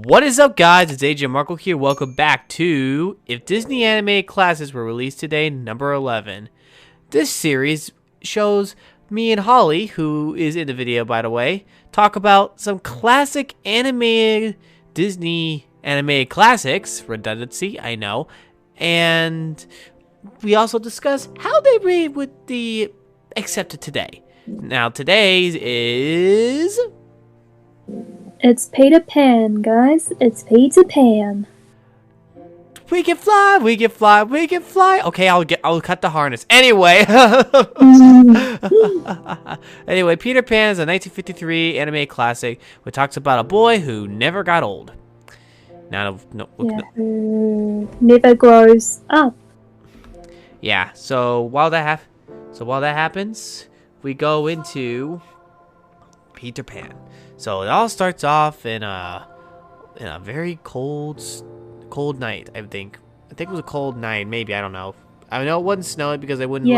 What is up, guys? It's ajmarkle here. Welcome back to If Disney Animated Classics Were Released Today, number 11. This series shows me and Holly, who is in the video by the way, talk about some classic animated Disney animated classics. Redundancy, I know. And we also discuss how they read with the accepted today. Now today's is... It's Peter Pan, guys. It's Peter Pan. We can fly, we can fly, we can fly. Okay, I'll cut the harness. Anyway. Anyway, Peter Pan is a 1953 anime classic which talks about a boy who never got old. Who never grows up. Yeah, so while that happens, we go into Peter Pan. So it all starts off in a very cold night. I think it was a cold night. Maybe, I don't know. I know it wasn't snowing because they wouldn't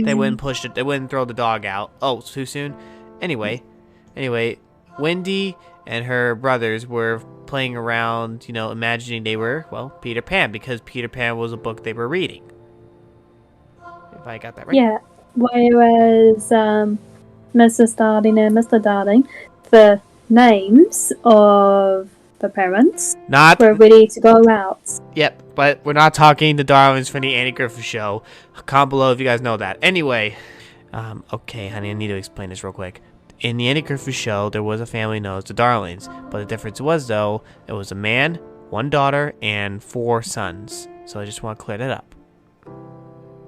they wouldn't push it. They wouldn't throw the dog out. Oh, too soon. Anyway, Wendy and her brothers were playing around, imagining they were Peter Pan, because Peter Pan was a book they were reading. If I got that right. Yeah. Whereas Mr. Starling and Mr. Darling, the names of the parents were ready to go out. Yep, but we're not talking the Darlings from the Andy Griffith Show. Comment below if you guys know that. Anyway, okay, honey, I need to explain this real quick. In the Andy Griffith Show, there was a family known as the Darlings, but the difference was, though, it was a man, one daughter, and 4 sons. So I just want to clear that up.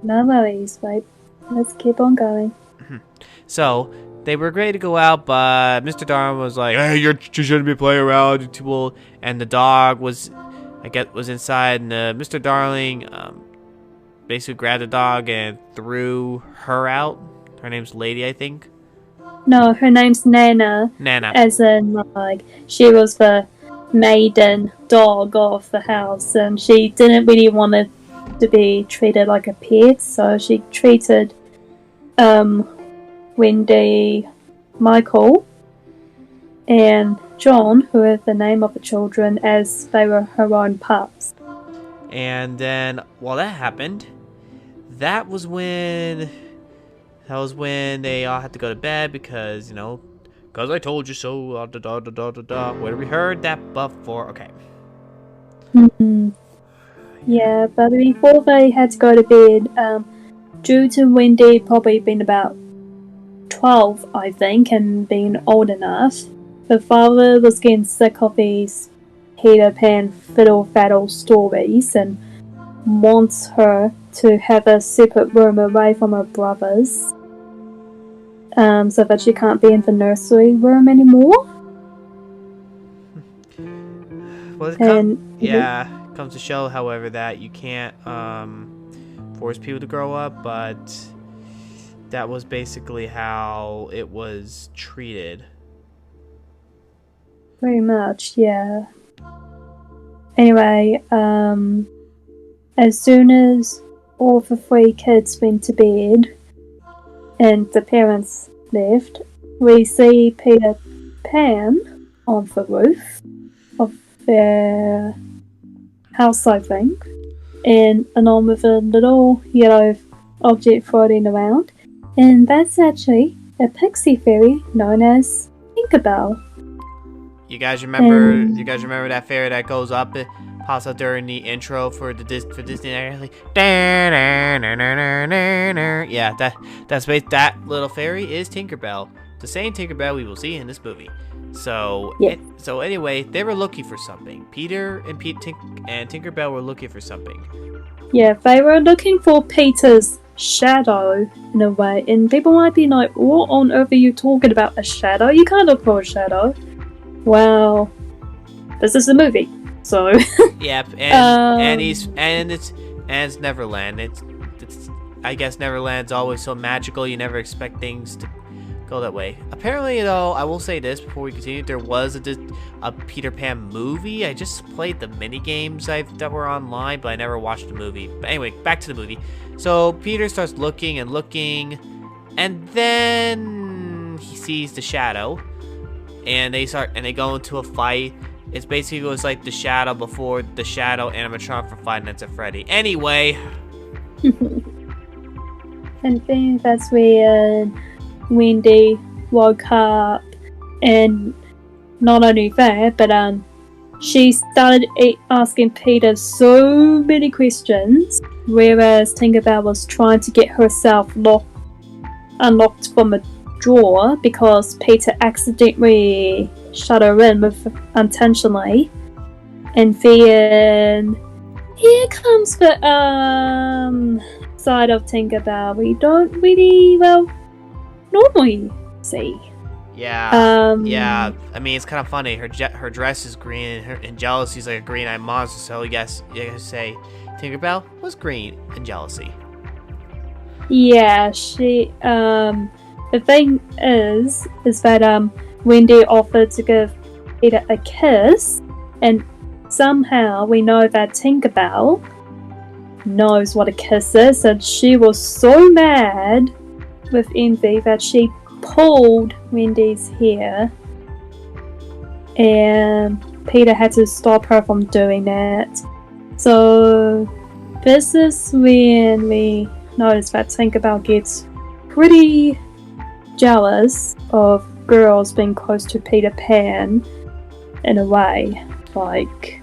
No worries, right? Let's keep on going. So they were ready to go out, but Mr. Darling was like, "Hey, you shouldn't be playing around, you're too old." And the dog was inside, and Mr. Darling basically grabbed the dog and threw her out. Her name's Lady, I think. No, her name's Nana. Nana. As in, she was the maiden dog of the house, and she didn't really want to be treated like a pet, so she treated Wendy, Michael, and John, who are the name of the children, as they were her own pups. And then, while that happened, that was when they all had to go to bed because, because I told you so, Where we heard that before? Okay. Yeah, but before they had to go to bed, due to Wendy probably being about 12, I think, and being old enough, the father was getting sick of these Peter Pan fiddle-faddle stories and wants her to have a separate room away from her brothers, so that she can't be in the nursery room anymore. Well, it comes to show, however, that you can't force people to grow up, but that was basically how it was treated. Pretty much, yeah. Anyway, as soon as all the 3 kids went to bed and the parents left, we see Peter Pan on the roof of their house, I think, and along with a little yellow object floating around. And that's actually a pixie fairy known as Tinkerbell. You guys remember that fairy that goes up, it pops up during the intro for Disney? Yeah, that little fairy is Tinkerbell, the same Tinkerbell we will see in this movie. So so anyway, they were looking for something. Peter and Tinkerbell were looking for something. Yeah, they were looking for Peter's shadow in a way, and people might be like, what on earth are you talking about? A shadow? You can't look for a shadow. Well, this is a movie, so yep. And it's Neverland. It's I guess Neverland's always so magical, you never expect things to go that way. Apparently, though, I will say this before we continue, there was a Peter Pan movie. I just played the mini games that were online, but I never watched the movie. But anyway, back to the movie. So Peter starts looking, and then he sees the shadow, and they go into a fight. It's basically was like the Shadow before the Shadow animatronic from Five Nights at Freddy. Anyway. And then that's when Wendy woke up, and not only that, but she started asking Peter so many questions, whereas Tinkerbell was trying to get herself unlocked from a drawer because Peter accidentally shut her in unintentionally. And then here comes the side of Tinkerbell we don't really normally see. Yeah, yeah. I mean, it's kind of funny. Her dress is green, and Jealousy's like a green-eyed monster. So you guys say Tinkerbell was green in Jealousy. Yeah, she. The thing is that Wendy offered to give Peter a kiss, and somehow we know that Tinkerbell knows what a kiss is, and she was so mad with envy that she pulled Wendy's hair, and Peter had to stop her from doing that. So this is when we notice that Tinkerbell gets pretty jealous of girls being close to Peter Pan in a way. Like,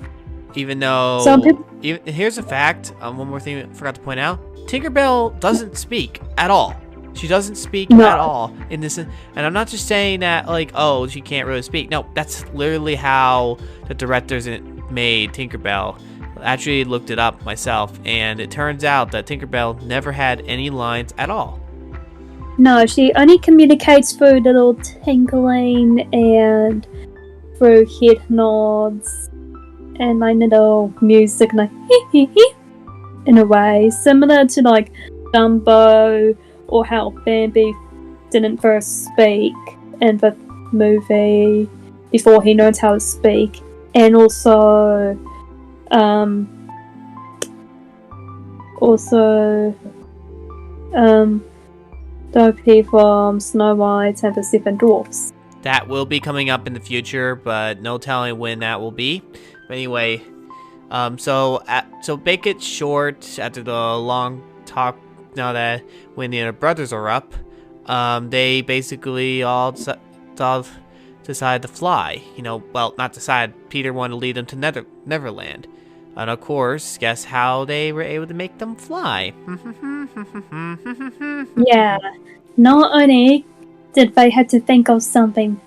even though some people. Here's a fact. One more thing I forgot to point out. Tinkerbell doesn't speak at all. She doesn't speak at all in this, and I'm not just saying that like, oh, she can't really speak. No, that's literally how the directors made Tinkerbell. I actually looked it up myself, and it turns out that Tinkerbell never had any lines at all. No, she only communicates through little tinkling and through head nods and like little music, like in a way similar to like Dumbo, or how Bambi didn't first speak in the movie before he learned how to speak, and also Dorothy from Snow White and the Seven Dwarfs. That will be coming up in the future, but no telling when that will be. But anyway, so make it short. After the long talk, now that when the brothers are up, they basically all decide to fly. Well, not decide. Peter wanted to lead them to Neverland. And of course, guess how they were able to make them fly? Yeah, not only did they have to think of something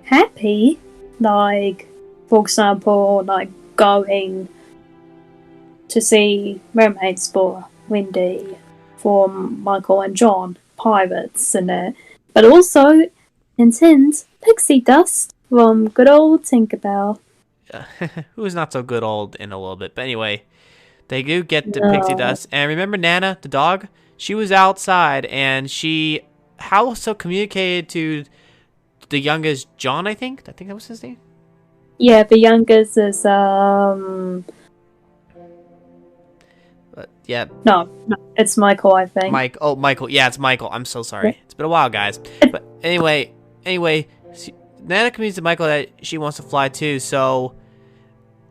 happy, like, for example, like going to see mermaids for Wendy, for Michael and John, pirates and that, but also intends pixie dust from good old Tinkerbell. Who's not so good old in a little bit. But anyway, they do get the pixie dust. And remember Nana, the dog? She was outside, and she also communicated to the youngest John, I think that was his name. Yeah, the youngest is yeah. No, it's Michael, I think. Michael. Yeah, it's Michael. I'm so sorry. Yeah. It's been a while, guys. But anyway, Nana communicates to Michael that she wants to fly too. So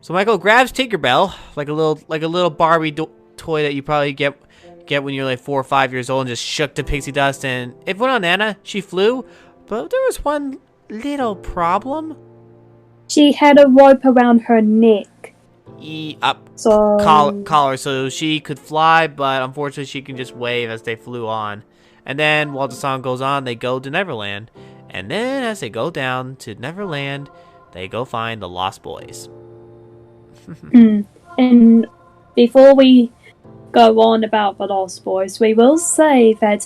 Michael grabs Tinkerbell like a little Barbie toy that you probably get when you're like 4 or 5 years old, and just shook the pixie dust, and it went on Nana. She flew, but there was one little problem. She had a rope around her neck. Collar, so she could fly, but unfortunately she can just wave as they flew on. And then while the song goes on, they go to Neverland. And then as they go down to Neverland, they go find the Lost Boys. And before we go on about the Lost Boys, we will say that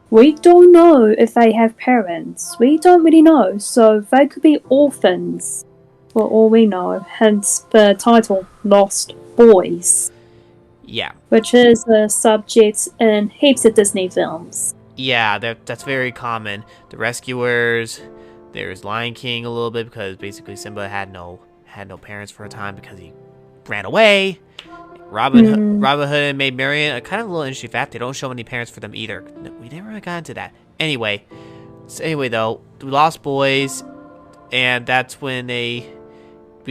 we don't know if they have parents. We don't really know, so they could be orphans, for all we know. Hence the title, Lost Boys. Yeah. Which is a subject in heaps of Disney films. Yeah, that's very common. The Rescuers, there's Lion King a little bit, because basically Simba had no parents for a time because he ran away. Robin Hood and Maid Marian, a kind of a little interesting fact. They don't show any parents for them either. We never really got into that. Anyway, though, the Lost Boys, and that's when they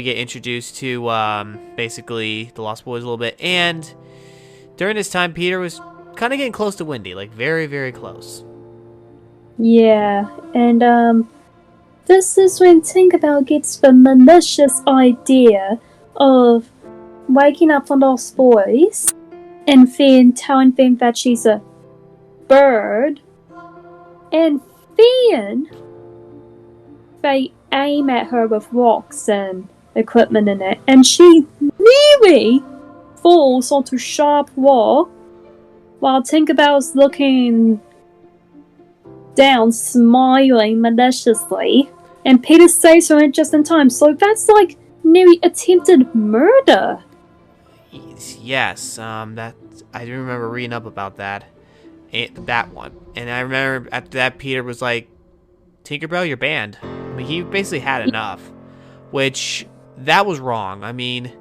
get introduced to basically the Lost Boys a little bit, and during this time, Peter was kind of getting close to Wendy, like very, very close. Yeah, and this is when Tinkerbell gets the malicious idea of waking up the Lost Boys and then telling them that she's a bird, and then they aim at her with rocks and equipment in it, and she nearly falls onto sharp rock while Tinkerbell's looking down, smiling maliciously, and Peter saves her just in time. So that's like nearly attempted murder. Yes, that I do remember reading up about that one, and I remember after that Peter was like, "Tinkerbell, you're banned." I mean, he basically had enough, which that was wrong. I mean,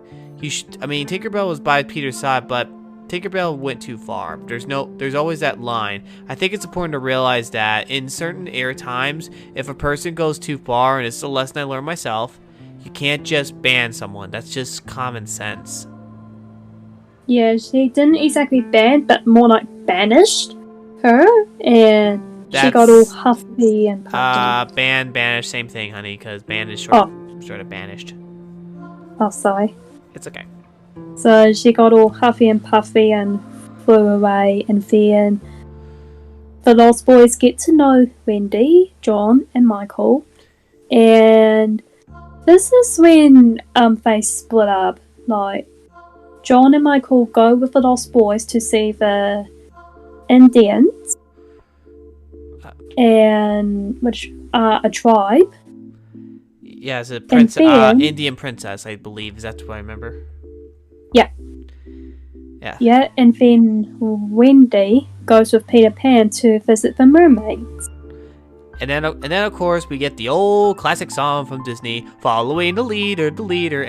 Tinkerbell was by Peter's side, but Tinkerbell went too far. There's always that line. I think it's important to realize that in certain era times, if a person goes too far, and it's a lesson I learned myself, you can't just ban someone. That's just common sense. Yeah, she didn't exactly ban, but more like banished her, and she got all huffy and puffy. Banish, same thing, honey, because banned is sort of banished. Oh, sorry. It's okay. So she got all huffy and puffy and flew away, and then the Lost Boys get to know Wendy, John, and Michael, and this is when they split up. Like, John and Michael go with the Lost Boys to see the Indians, and which are a tribe. Yeah, it's a princess, Indian princess, I believe. Is that what I remember? Yeah. Yeah. Yeah, and then Wendy goes with Peter Pan to visit the mermaids. And then of course we get the old classic song from Disney, "Following the leader," and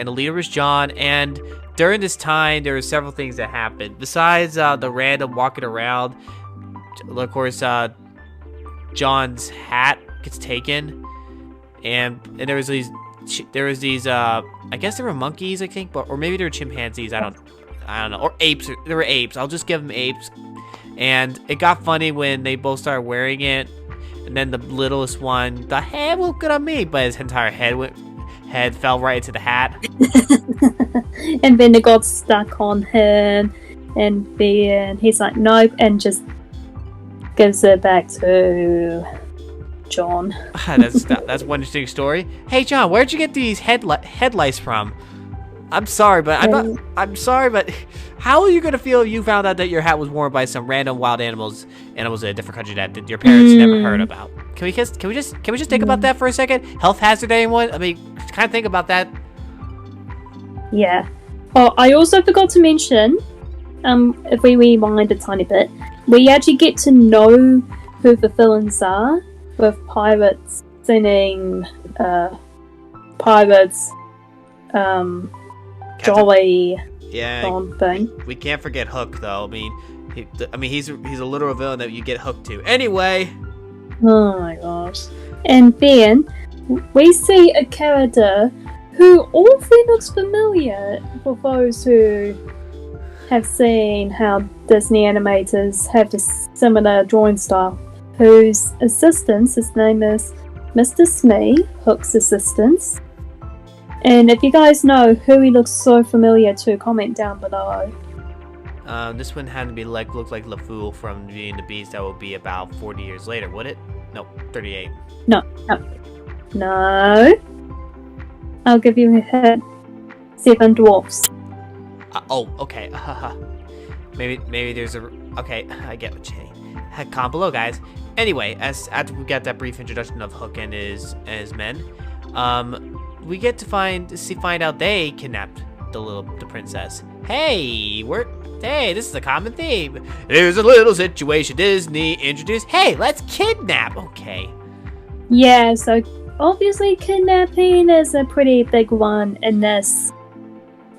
the leader was John. And during this time, there were several things that happened. Besides the random walking around, of course, John's hat gets taken, and there was these I guess there were monkeys, I think, or maybe there were chimpanzees. I don't know, or apes. There were apes. I'll just give them apes. And it got funny when they both started wearing it, and then the littlest one, the head will good on me, but his entire head fell right into the hat. And then it got stuck on him, and then he's like, nope, and just gives it back to John. That's one interesting story. Hey, John, where'd you get these headlights from? I'm sorry, but I'm sorry, but how are you gonna feel if you found out that your hat was worn by some random wild animals in a different country that your parents never heard about? Can we just think about that for a second? Health hazard, anyone? I mean, kind of think about that. Yeah. Oh, I also forgot to mention, if we rewind a tiny bit, we actually get to know who the villains are, with pirates singing, pirates, jolly song thing. We can't forget Hook, though. I mean, he's a literal villain that you get hooked to. Anyway. Oh my gosh. And then we see a character who also looks familiar for those who have seen how Disney animators have a similar drawing style, whose assistant, his name is Mr. Smee, Hook's assistant. And if you guys know who he looks so familiar to, comment down below. This one had to be look like LeFou from Beauty and the Beast. That would be about 40 years later, would it? No, 38. No. I'll give you a hint. 7 dwarfs. Okay. Maybe there's a... Okay, I get what you mean. Comment below, guys. Anyway, after we got that brief introduction of Hook and his men, we get to find out they kidnapped the princess. Hey, this is a common theme. There's a little situation Disney introduced. Hey, let's kidnap. Okay. Yeah, so obviously kidnapping is a pretty big one in this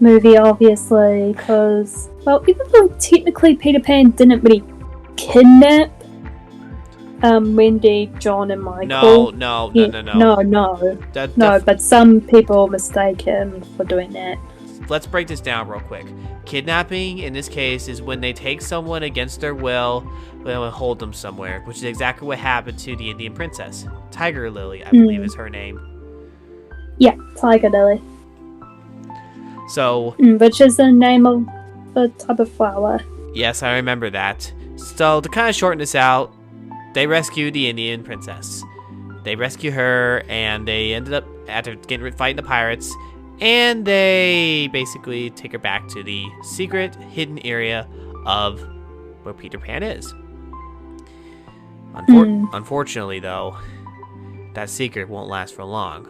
movie, obviously, because, well, even though technically Peter Pan didn't really kidnap Wendy, John, and Michael. No. No, but some people mistake him for doing that. Let's break this down real quick. Kidnapping, in this case, is when they take someone against their will and hold them somewhere, which is exactly what happened to the Indian princess. Tiger Lily, I believe is her name. Yeah, Tiger Lily. So... which is the name of the type of flower. Yes, I remember that. So, to kind of shorten this out, they rescue the Indian princess. They rescue her, and they ended up, after fighting the pirates, and they basically take her back to the secret, hidden area of where Peter Pan is. Unfortunately, though, that secret won't last for long.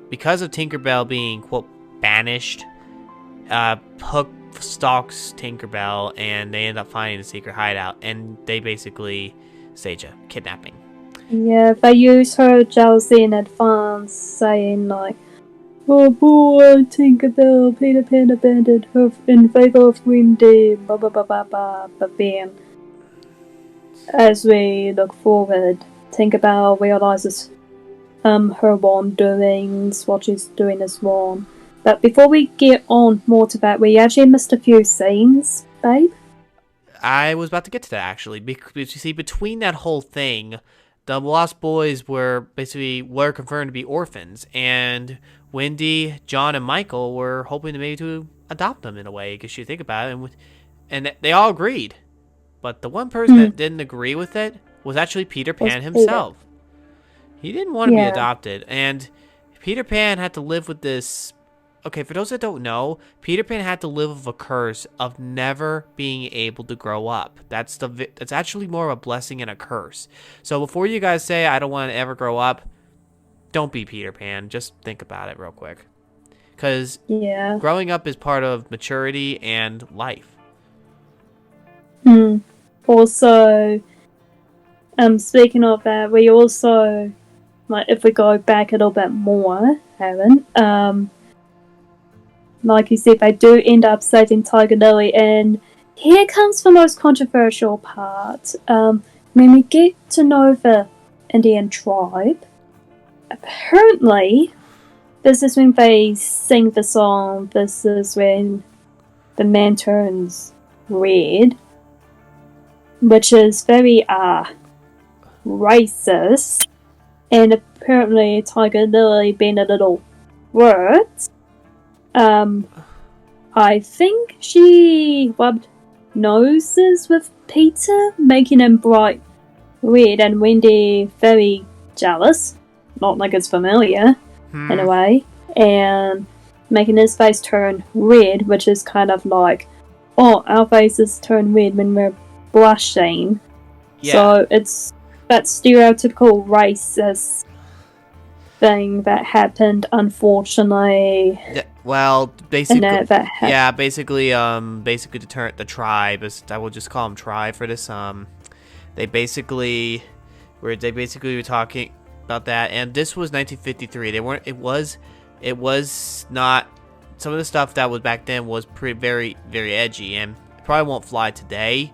Because of Tinkerbell being, quote, banished, Hook stalks Tinkerbell, and they end up finding the secret hideout, and they basically stage a kidnapping. Yeah, they use her jealousy in advance, saying like, "Oh boy, Tinkerbell, Peter Pan abandoned her in favor of Wendy, blah blah blah blah blah." But then, as we look forward, Tinkerbell realizes her wrongdoings, what she's doing is wrong. But before we get on more to that, we actually missed a few scenes, babe. I was about to get to that, actually, because you see, between that whole thing, the Lost Boys were confirmed to be orphans, and Wendy, John, and Michael were hoping to adopt them in a way, because you think about it, and they all agreed. But the one person that didn't agree with it was actually Peter Pan himself. He didn't want to be adopted, and Peter Pan had to live with this. Okay, for those that don't know, Peter Pan had to live with a curse of never being able to grow up. That's actually more of a blessing and a curse. So before you guys say, I don't want to ever grow up, don't be Peter Pan. Just think about it real quick. Because growing up is part of maturity and life. Also, speaking of that, we also, like, if we go back a little bit more, Aaron, like you said, they do end up saving Tiger Lily, and here comes the most controversial part. When we get to know the Indian tribe, apparently, this is when they sing the song, this is when the man turns red, which is very, racist, and apparently Tiger Lily being a little words. I think she rubbed noses with Peter, making him bright red, and Wendy very jealous, not like it's familiar, in a way, and making his face turn red, which is kind of like, oh, our faces turn red when we're blushing. Yeah. So it's that stereotypical racist thing that happened, unfortunately. Well, basically, basically the tribe, I will just call them tribe for this. They basically were talking about that, and this was 1953. They weren't. It was not. Some of the stuff that was back then was very, very edgy, and probably won't fly today.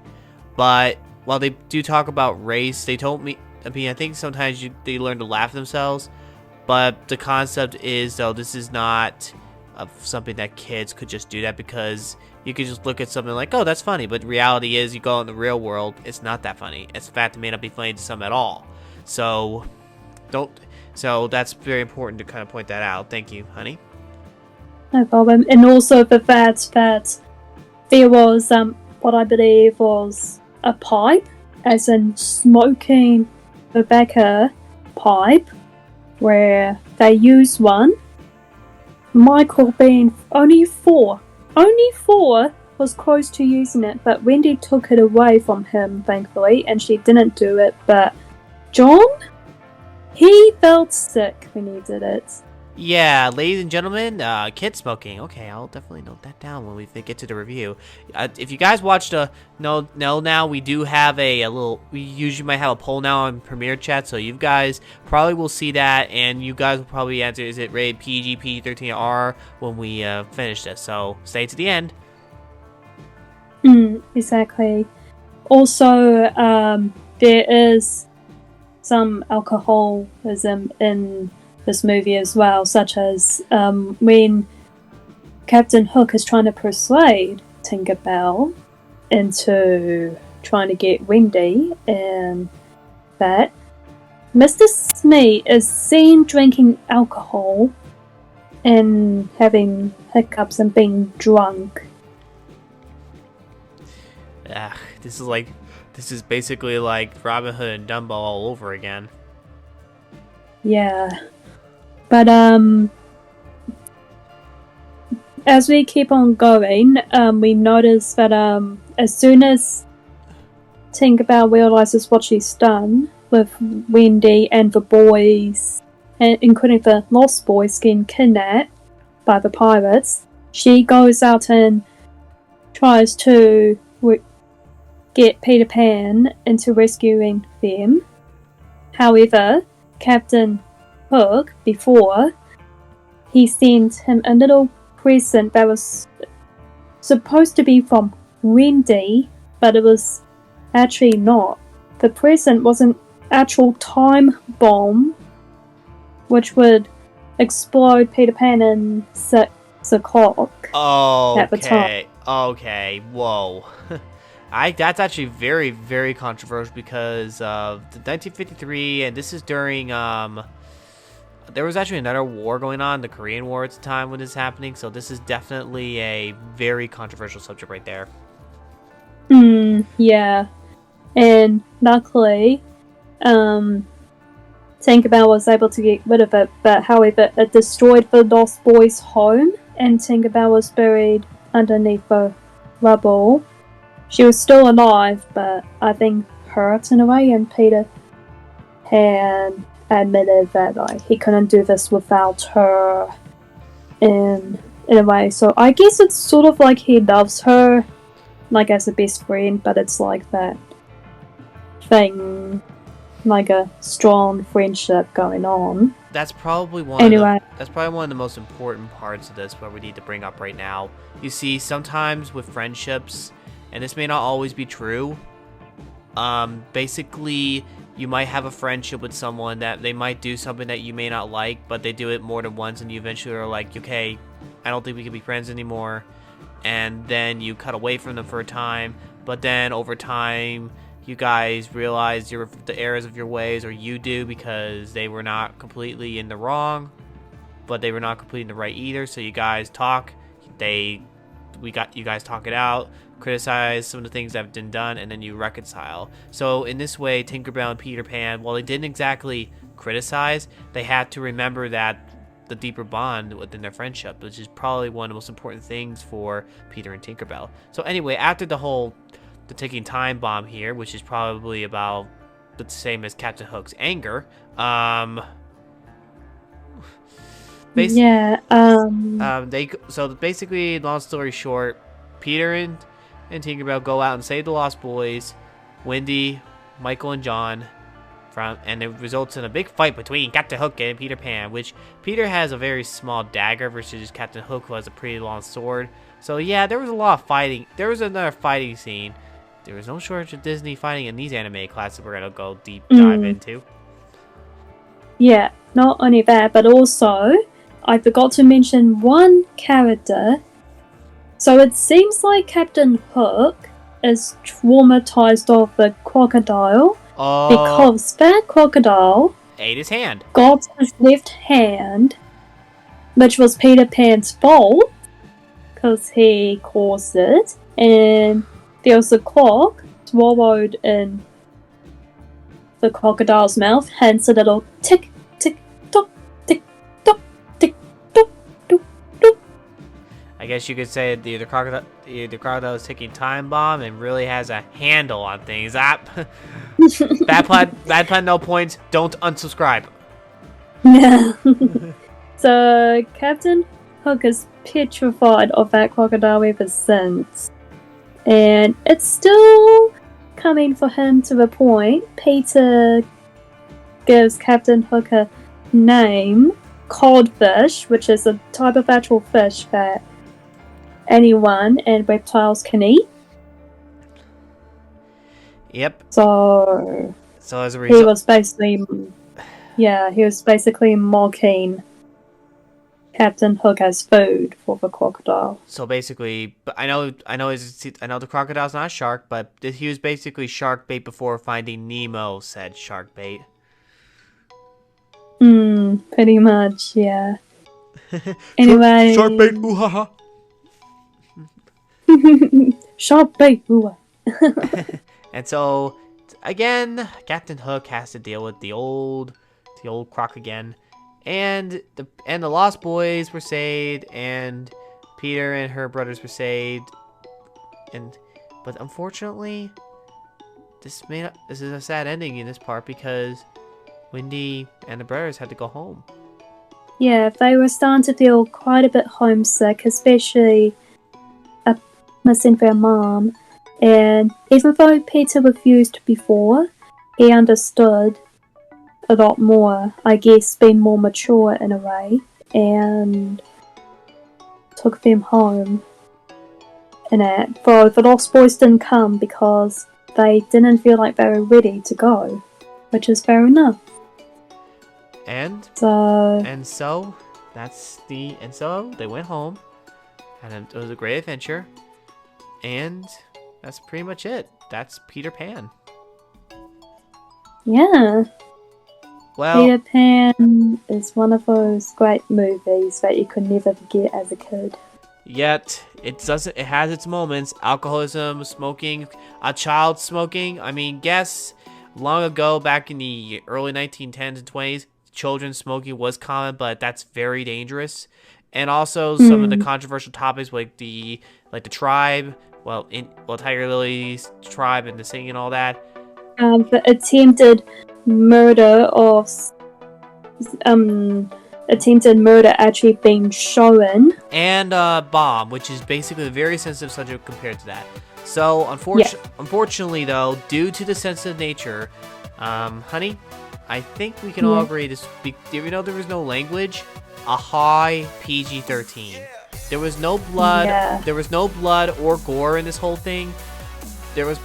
But while they do talk about race, they told me. I mean, I think sometimes they learn to laugh themselves. But the concept is, though, this is not something that kids could just do that, because you could just look at something like, oh, that's funny. But reality is, you go in the real world, it's not that funny. In fact, it may not be funny to some at all. So that's very important to kind of point that out. Thank you, honey. No problem. And also the fact that there was what I believe was a pipe, as in smoking tobacco pipe, where they used one. Michael being only four was close to using it, but Wendy took it away from him, thankfully, and she didn't do it. But John, he felt sick when he did it. Yeah, ladies and gentlemen, kid smoking. Okay, I'll definitely note that down when we get to the review. If you guys watched now we do have we usually might have a poll now on Premiere Chat, so you guys probably will see that, and you guys will probably answer, is it rated PG, PG-13R when we finish this, so stay to the end. Exactly. Also, there is some alcoholism in this movie as well, such as when Captain Hook is trying to persuade Tinkerbell into trying to get Wendy, and that Mr. Smee is seen drinking alcohol and having hiccups and being drunk. This is basically like Robin Hood and Dumbo all over again. Yeah. But as we keep on going, we notice that as soon as Tinkerbell realizes what she's done with Wendy and the boys, and including the lost boys getting kidnapped by the pirates, she goes out and tries to get Peter Pan into rescuing them. However, Captain Hook, before, he sent him a little present that was supposed to be from Wendy, but it was actually not. The present was an actual time bomb, which would explode Peter Pan in 6 o'clock at the time. Okay, whoa. That's actually very, very controversial because of the 1953, and this is during, there was actually another war going on, the Korean War at the time when this is happening, so this is definitely a very controversial subject right there. Yeah. And luckily, Tinkerbell was able to get rid of it, but however, it destroyed the Lost Boys' home, and Tinkerbell was buried underneath the rubble. She was still alive, but I think hurt in a way, and Peter Pan admitted that he couldn't do this without her in a way. So I guess it's sort of like he loves her, like as a best friend, but it's like that thing, like a strong friendship going on. That's probably one of the most important parts of this, what we need to bring up right now. You see, sometimes with friendships, and this may not always be true, basically you might have a friendship with someone that they might do something that you may not like, but they do it more than once, and you eventually are like, okay, I don't think we can be friends anymore, and then you cut away from them for a time, but then over time you guys realize the errors of your ways, or you do, because they were not completely in the wrong, but they were not completely in the right either. So you guys talk, you guys talk it out, criticize some of the things that have been done, and then you reconcile. So in this way, Tinkerbell and Peter Pan, while they didn't exactly criticize, they had to remember that the deeper bond within their friendship, which is probably one of the most important things for Peter and Tinkerbell. So anyway, after the ticking time bomb here, which is probably about the same as Captain Hook's anger. So basically, long story short, Peter and Tinkerbell go out and save the Lost Boys, Wendy, Michael, and John, and it results in a big fight between Captain Hook and Peter Pan, which Peter has a very small dagger versus Captain Hook, who has a pretty long sword. So yeah, there was a lot of fighting. There was another fighting scene. There was no shortage of Disney fighting in these anime classes we're going to go deep dive into. Yeah, not only that, but also, I forgot to mention one character. So it seems like Captain Hook is traumatized of the crocodile because that crocodile ate his hand. Got his left hand, which was Peter Pan's fault because he caused it, and there was a clock swallowed in the crocodile's mouth, hence a little tick, tick, tock, tick, tock, tick, tock, tock, tock. I guess you could say the crocodile is ticking time bomb and really has a handle on things. Bad plan, no points. Don't unsubscribe. Yeah. So Captain Hook is petrified of that crocodile ever since. And it's still coming for him to the point. Peter gives Captain Hook a name, codfish, which is a type of actual fish that anyone and reptiles can eat. Yep. So So as a He result, was basically mocking Captain Hook as food for the crocodile. so basically, but I know the crocodile's not a shark, but he was basically shark bait before Finding Nemo said shark bait. Pretty much, yeah. Anyway. Shark bait, ooh ha ha. Shark bait, ooh. And so, again, Captain Hook has to deal with the old croc again, and the Lost Boys were saved, and Peter and her brothers were saved, but unfortunately, this is a sad ending in this part because Wendy and the brothers had to go home. Yeah, they were starting to feel quite a bit homesick, especially missing their mom. And even though Peter refused before, he understood a lot more, I guess, being more mature in a way, and took them home. And though the Lost Boys didn't come because they didn't feel like they were ready to go, which is fair enough. And so they went home, and it was a great adventure, and that's pretty much it. That's Peter Pan. Yeah. Well, Peter Pan is one of those great movies that you could never forget as a kid. Yet it has its moments. Alcoholism, smoking, a child smoking. I mean, guess long ago, back in the early 1910s and 20s, children smoking was common, but that's very dangerous. And also some of the controversial topics like the tribe, Tiger Lily's tribe and the singing and all that. The attempted murder actually being shown. And bomb, which is basically a very sensitive subject compared to that. So unfortunately though, due to the sensitive nature, honey, I think we can all agree to speak. Even though there was no language, a high PG-13. There was no blood. Yeah. There was no blood or gore in this whole thing. There was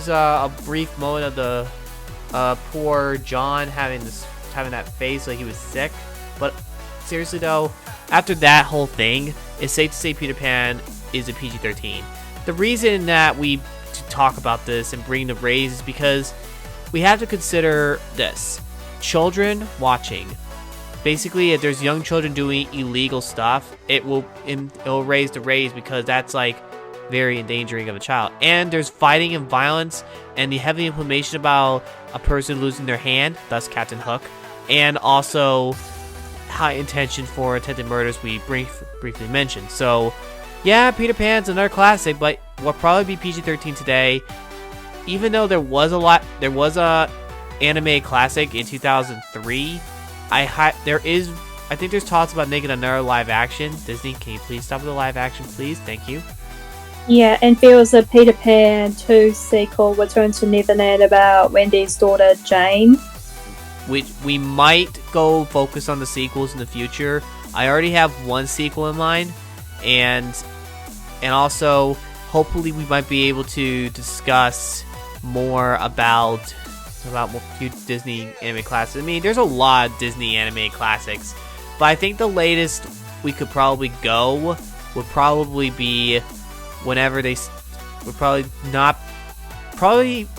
a brief moment of the poor John having that face like he was sick. But seriously though, after that whole thing, it's safe to say Peter Pan is a PG-13. The reason that we talk about this and bring the raise is because we have to consider this. Children watching. Basically, if there's young children doing illegal stuff, it will raise the raise because that's like very endangering of a child. And there's fighting and violence and the heavy inflammation about a person losing their hand, thus Captain Hook, and also high intention for attempted murders we briefly mentioned. So yeah, Peter Pan's another classic, but will probably be PG-13 today. Even though there was a anime classic in 2003, I think there's talks about making another live action. Disney, can you please stop with the live action, please? Thank you. Yeah, and there was a Peter Pan 2 sequel, Return to Neverland, about Wendy's daughter Jane. We might go focus on the sequels in the future. I already have one sequel in mind, and also hopefully we might be able to discuss more about few Disney anime classics. I mean, there's a lot of Disney anime classics, but I think the latest we could probably go would probably be whenever they would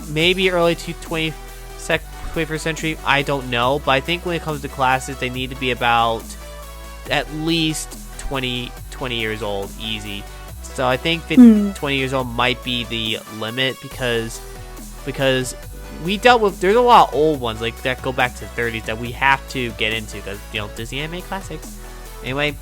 maybe early to 21st century. I don't know, but I think when it comes to classics, they need to be about at least 20 years old, easy. So I think 20 years old might be the limit because we dealt with, there's a lot of old ones like that go back to the 30s that we have to get into because, Disney anime classics. Anyway,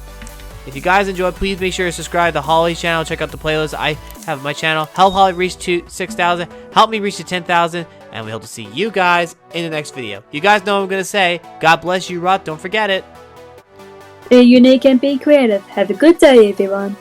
if you guys enjoyed, please make sure to subscribe to Holly's channel. Check out the playlist I have my channel. Help Holly reach to 6,000. Help me reach to 10,000. And we hope to see you guys in the next video. You guys know what I'm going to say. God bless you, Rod. Don't forget it. Be unique and be creative. Have a good day, everyone.